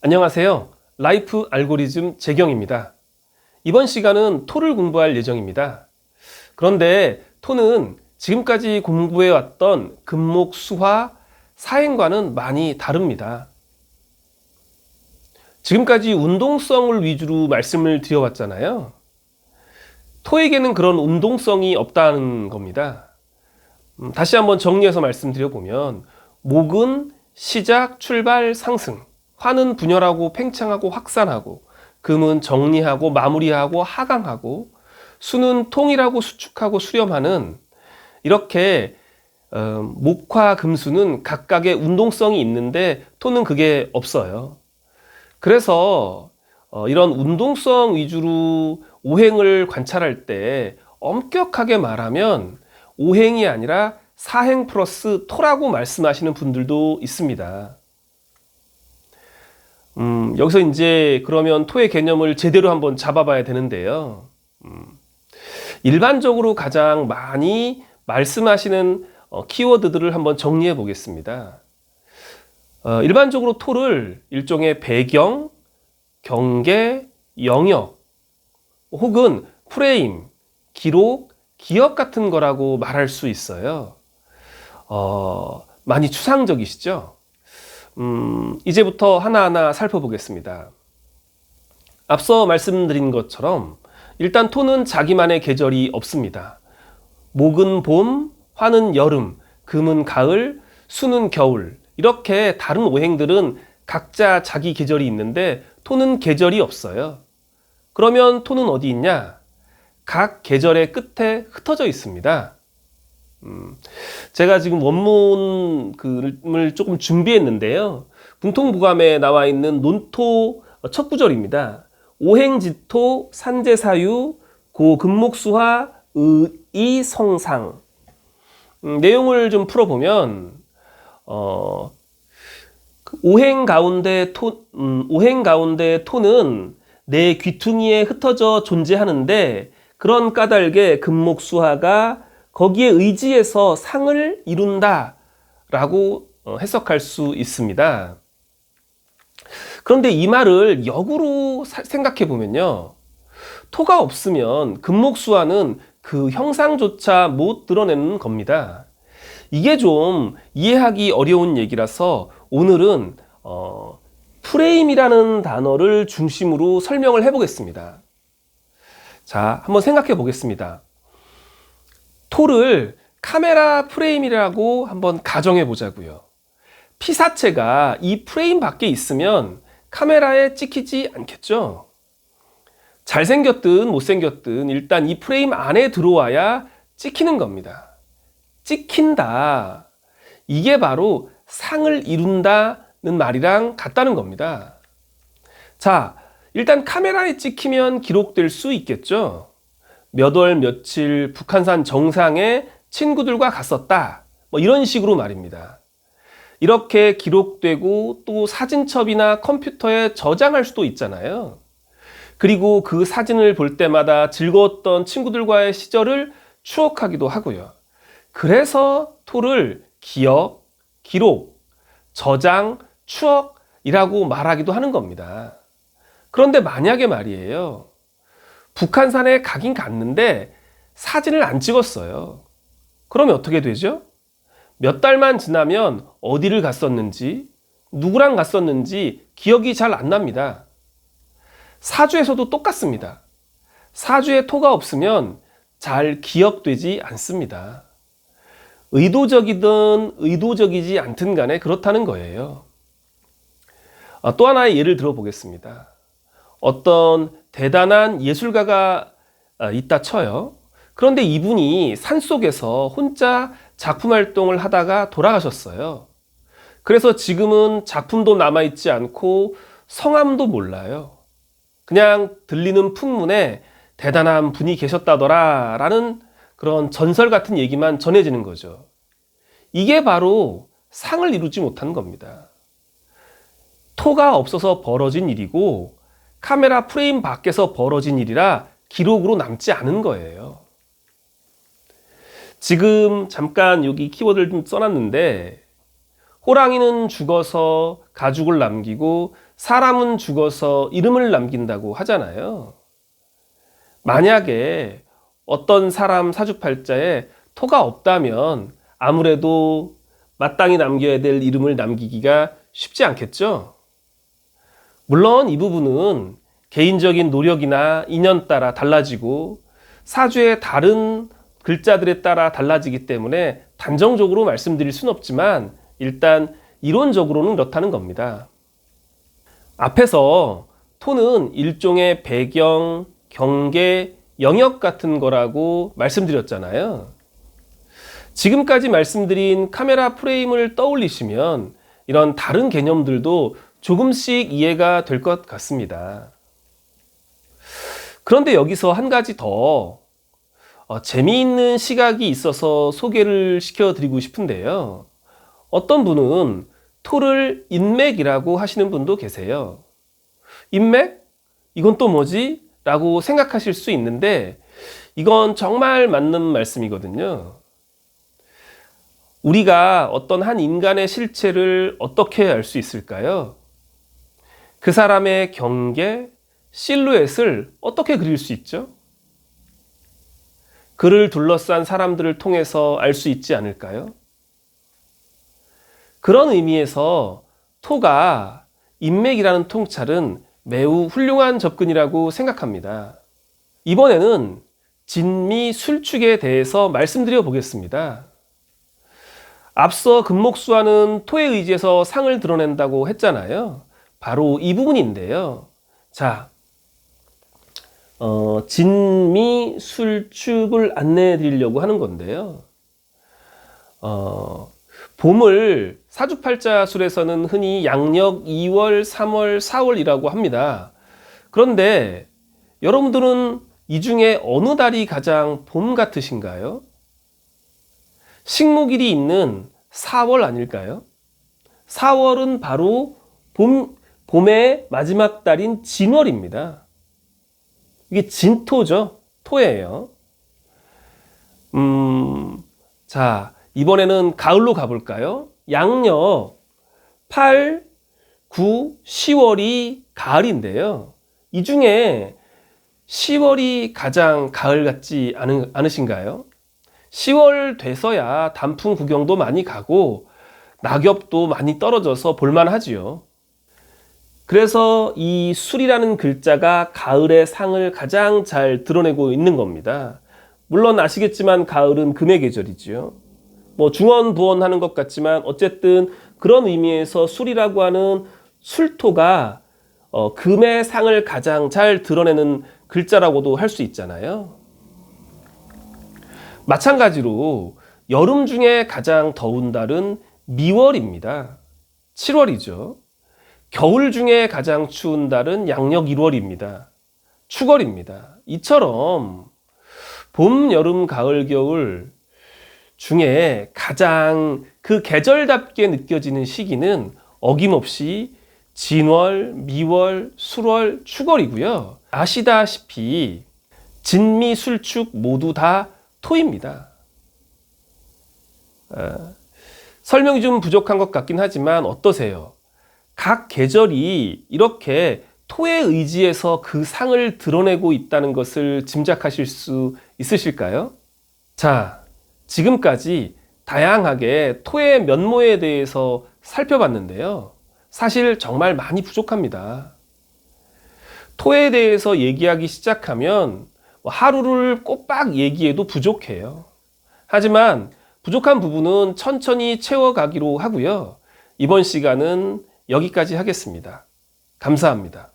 안녕하세요. 라이프 알고리즘 재경입니다. 이번 시간은 토를 공부할 예정입니다. 그런데 토는 지금까지 공부해왔던 금목, 수화, 사행과는 많이 다릅니다. 지금까지 운동성을 위주로 말씀을 드려왔잖아요. 토에게는 그런 운동성이 없다는 겁니다. 다시 한번 정리해서 말씀드려보면 목은 시작, 출발, 상승, 화는 분열하고 팽창하고 확산하고, 금은 정리하고 마무리하고 하강하고, 수는 통일하고 수축하고 수렴하는, 이렇게 목화 금수는 각각의 운동성이 있는데 토는 그게 없어요. 그래서 이런 운동성 위주로 오행을 관찰할 때 엄격하게 말하면 오행이 아니라 사행 플러스 토라고 말씀하시는 분들도 있습니다. 여기서 이제 그러면 토의 개념을 제대로 한번 잡아봐야 되는데요. 일반적으로 가장 많이 말씀하시는 키워드들을 한번 정리해 보겠습니다. 일반적으로 토를 일종의 배경, 경계, 영역, 혹은 프레임, 기록, 기억 같은 거라고 말할 수 있어요. 많이 추상적이시죠? 이제부터 하나하나 살펴보겠습니다. 앞서 말씀드린 것처럼 일단 토는 자기만의 계절이 없습니다. 목은 봄, 화는 여름, 금은 가을, 수는 겨울, 이렇게 다른 오행들은 각자 자기 계절이 있는데 토는 계절이 없어요. 그러면 토는 어디 있냐? 각 계절의 끝에 흩어져 있습니다. 제가 지금 원문을 조금 준비했는데요. 궁통부감에 나와 있는 논토 첫 구절입니다. 오행지토 산재사유 고금목수화 의이성상. 내용을 좀 풀어보면 오행 가운데 토는 내 귀퉁이에 흩어져 존재하는데, 그런 까닭에 금목수화가 거기에 의지해서 상을 이룬다 라고 해석할 수 있습니다. 그런데 이 말을 역으로 생각해 보면요, 토가 없으면 금목수화는 그 형상조차 못 드러내는 겁니다. 이게 좀 이해하기 어려운 얘기라서 오늘은 프레임이라는 단어를 중심으로 설명을 해보겠습니다. 자, 한번 생각해 보겠습니다. 토를 카메라 프레임이라고 한번 가정해 보자고요. 피사체가 이 프레임 밖에 있으면 카메라에 찍히지 않겠죠? 잘생겼든 못생겼든 일단 이 프레임 안에 들어와야 찍히는 겁니다. 찍힌다. 이게 바로 상을 이룬다는 말이랑 같다는 겁니다. 자, 일단 카메라에 찍히면 기록될 수 있겠죠? 몇 월 며칠 북한산 정상에 친구들과 갔었다. 뭐 이런 식으로 말입니다. 이렇게 기록되고 또 사진첩이나 컴퓨터에 저장할 수도 있잖아요. 그리고 그 사진을 볼 때마다 즐거웠던 친구들과의 시절을 추억하기도 하고요. 그래서 토를 기억, 기록, 저장, 추억이라고 말하기도 하는 겁니다. 그런데 만약에 말이에요, 북한산에 가긴 갔는데 사진을 안 찍었어요. 그러면 어떻게 되죠? 몇 달만 지나면 어디를 갔었는지, 누구랑 갔었는지 기억이 잘 안 납니다. 사주에서도 똑같습니다. 사주에 토가 없으면 잘 기억되지 않습니다. 의도적이든 의도적이지 않든 간에 그렇다는 거예요. 또 하나의 예를 들어보겠습니다. 어떤 대단한 예술가가 있다 쳐요. 그런데 이분이 산속에서 혼자 작품 활동을 하다가 돌아가셨어요. 그래서 지금은 작품도 남아있지 않고 성함도 몰라요. 그냥 들리는 풍문에 대단한 분이 계셨다더라 라는 그런 전설 같은 얘기만 전해지는 거죠. 이게 바로 상을 이루지 못한 겁니다. 토가 없어서 벌어진 일이고 카메라 프레임 밖에서 벌어진 일이라 기록으로 남지 않은 거예요. 지금 잠깐 여기 키워드를 좀 써놨는데, 호랑이는 죽어서 가죽을 남기고 사람은 죽어서 이름을 남긴다고 하잖아요. 만약에 어떤 사람 사주팔자에 토가 없다면 아무래도 마땅히 남겨야 될 이름을 남기기가 쉽지 않겠죠? 물론 이 부분은 개인적인 노력이나 인연 따라 달라지고 사주의 다른 글자들에 따라 달라지기 때문에 단정적으로 말씀드릴 수는 없지만 일단 이론적으로는 그렇다는 겁니다. 앞에서 토는 일종의 배경, 경계, 영역 같은 거라고 말씀드렸잖아요. 지금까지 말씀드린 카메라 프레임을 떠올리시면 이런 다른 개념들도 조금씩 이해가 될 것 같습니다. 그런데 여기서 한 가지 더 재미있는 시각이 있어서 소개를 시켜드리고 싶은데요. 어떤 분은 토를 인맥이라고 하시는 분도 계세요. 인맥? 이건 또 뭐지? 라고 생각하실 수 있는데 이건 정말 맞는 말씀이거든요. 우리가 어떤 한 인간의 실체를 어떻게 알 수 있을까요? 그 사람의 경계, 실루엣을 어떻게 그릴 수 있죠? 그를 둘러싼 사람들을 통해서 알 수 있지 않을까요? 그런 의미에서 토가 인맥이라는 통찰은 매우 훌륭한 접근이라고 생각합니다. 이번에는 진미술축에 대해서 말씀드려 보겠습니다. 앞서 금목수화는 토에 의지해서 상을 드러낸다고 했잖아요. 바로 이 부분인데요. 자, 진미술축을 안내해 드리려고 하는 건데요. 봄을 사주팔자술에서는 흔히 양력 2월, 3월, 4월이라고 합니다. 그런데 여러분들은 이 중에 어느 달이 가장 봄 같으신가요? 식목일이 있는 4월 아닐까요? 4월은 바로 봄의 마지막 달인 진월입니다. 이게 진토죠. 토예요. 자, 이번에는 가을로 가볼까요? 양력 8, 9, 10월이 가을인데요. 이 중에 10월이 가장 가을 같지 않으신가요? 10월 돼서야 단풍 구경도 많이 가고 낙엽도 많이 떨어져서 볼만하지요. 그래서 이 술이라는 글자가 가을의 상을 가장 잘 드러내고 있는 겁니다. 물론 아시겠지만 가을은 금의 계절이지요. 중언부언하는 것 같지만 어쨌든 그런 의미에서 술이라고 하는 술토가 금의 상을 가장 잘 드러내는 글자라고도 할 수 있잖아요. 마찬가지로 여름 중에 가장 더운 달은 미월입니다. 7월이죠. 겨울 중에 가장 추운 달은 양력 1월입니다. 축월입니다. 이처럼 봄, 여름, 가을, 겨울 중에 가장 그 계절답게 느껴지는 시기는 어김없이 진월, 미월, 술월, 축월이고요. 아시다시피 진미, 술축 모두 다 토입니다. 설명이 좀 부족한 것 같긴 하지만 어떠세요? 각 계절이 이렇게 토에 의지해서 그 상을 드러내고 있다는 것을 짐작하실 수 있으실까요? 자, 지금까지 다양하게 토의 면모에 대해서 살펴봤는데요. 사실 정말 많이 부족합니다. 토에 대해서 얘기하기 시작하면 하루를 꼬박 얘기해도 부족해요. 하지만 부족한 부분은 천천히 채워가기로 하고요. 이번 시간은 여기까지 하겠습니다. 감사합니다.